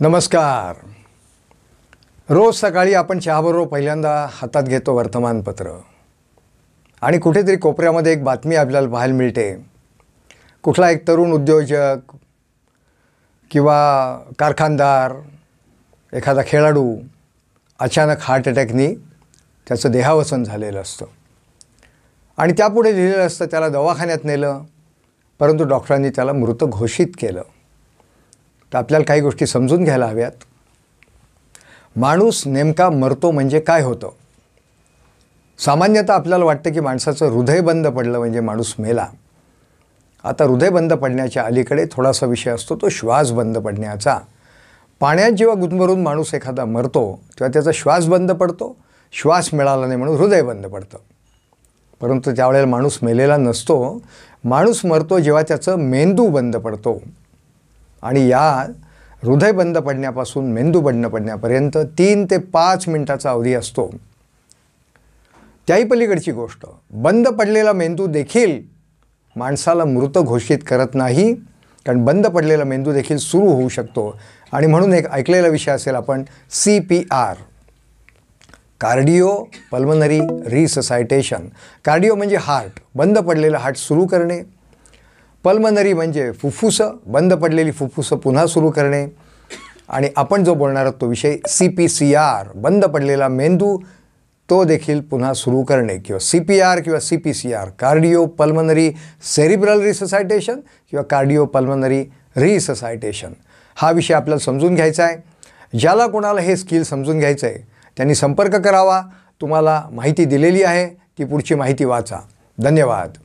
नमस्कार. रोज सकाळी आपण चहाबरोबर पहिल्यांदा हातात घेतो वर्तमानपत्र आणि कुठेतरी कोपऱ्यामध्ये एक बातमी आपल्याला पाहायला मिळते. कुठला एक तरुण उद्योजक किंवा कारखानदार, एखादा खेळाडू अचानक हार्ट अटॅकनी त्याचं देहावसन झालेलं असतं आणि त्यापुढे लिहिलेलं असतं त्याला दवाखान्यात नेलं, परंतु डॉक्टरांनी त्याला मृत घोषित केलं. तर आपल्याला काही गोष्टी समजून घ्यायला हव्यात. माणूस नेमका मरतो म्हणजे काय होतं? सामान्यतः आपल्याला वाटतं की माणसाचं हृदय बंद पडलं म्हणजे माणूस मेला. आता हृदय बंद पडण्याच्या अलीकडे थोडासा विषय असतो तो श्वास बंद पडण्याचा. पाण्यात जेव्हा गुदमरून माणूस एखादा मरतो तेव्हा त्याचा श्वास बंद पडतो, श्वास मिळाला नाही म्हणून हृदय बंद पडतं. परंतु त्यावेळेला माणूस मेलेला नसतो. माणूस मरतो जेव्हा त्याचं मेंदू बंद पडतो आणि या हृदय बंद पडण्यापासून मेंदू बंद पडण्यापर्यंत 3 ते 5 मिनिटाचा अवधी असतो. त्याही पलीकडची गोष्ट, बंद पडलेला मेंदू देखील माणसाला मृत घोषित करत नाही, कारण बंद पडलेला मेंदू देखील सुरू होऊ शकतो. आणि म्हणून एक ऐकलेला विषय असेल आपण CPR, कार्डिओ पल्मनरी रिससायटेशन. कार्डिओ म्हणजे हार्ट, बंद पडलेलं हार्ट सुरू करणे. पल्मनरी म्हणजे फुफ्फुसं, बंद पडलेली फुफ्फुसं पुन्हा सुरू करणे. आणि आपण जो बोलणार आहोत तो विषय CPCR, बंद पडलेला मेंदू तो देखील पुन्हा सुरू करणे. किंवा CPR किंवा CPCR, कार्डिओ पल्मनरी सेरिब्रल रिससायटेशन किंवा कार्डिओ पल्मनरी रिससायटेशन. हा विषय आपल्याला समजून घ्यायचा आहे. ज्याला कोणाला हे स्किल समजून घ्यायचं आहे त्यांनी संपर्क करावा. तुम्हाला माहिती दिलेली आहे, ती पुढची माहिती वाचा. धन्यवाद.